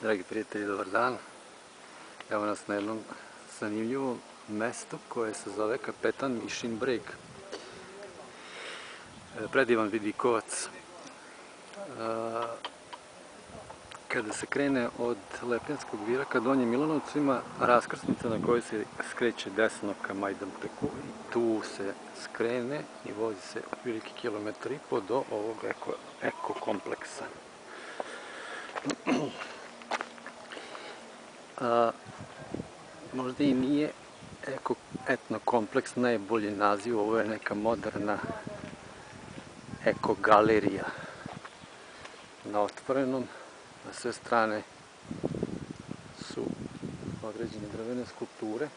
Dragi prijatelji, dobar dan. Evo nas na jednom zanimljivom mestu koje se zove Kapetan Mišin Breg. Predivan vidikovac. Kada se krene od Lepenskog vira ka Donjem Milanovcu ima raskrsnica na kojoj se skreće desno ka Majdanpeku i tu se skrene i vozi se otprilike 1,5 km do ovog eko kompleksa. Možda i nije etnokompleks najbolji naziv, ovo je neka moderna eko-galerija na otvorenom. Na sve strane su određene drvene skulpture.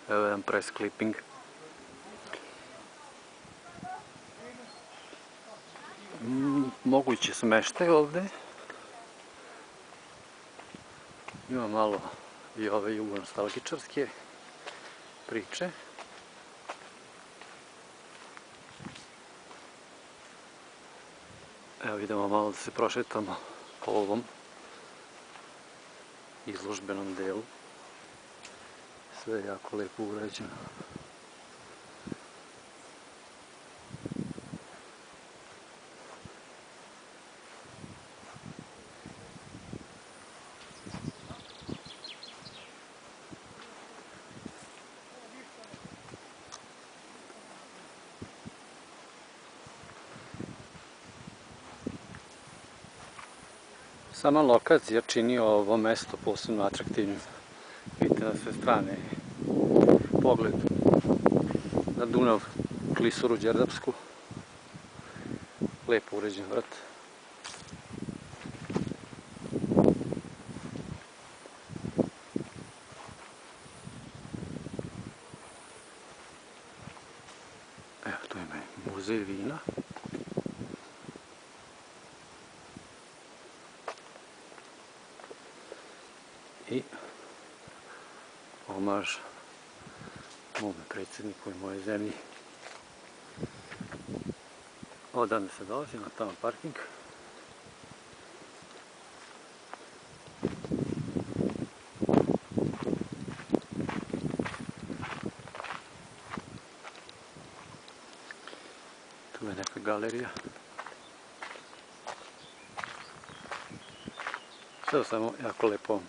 Evo jedan press clipping. Moguće smeštaj ovde. Ima malo i ove jugonostalgičarske priče. Evo idemo malo da se prošetamo po ovom izložbenom delu. Sve je jako lepo urađeno. Sama lokacija čini ovo mesto posebno atraktivnim. Vidite na sve strane pogled na Dunav, klisuru Đerdapsku. Lepo uređen vrt. Evo tu ima muzej vina. I omaž mome predsjedniku i moje zemlji. Odavde se dolazi na tamo parking. Tu je neka galerija. Sve samo jako lepo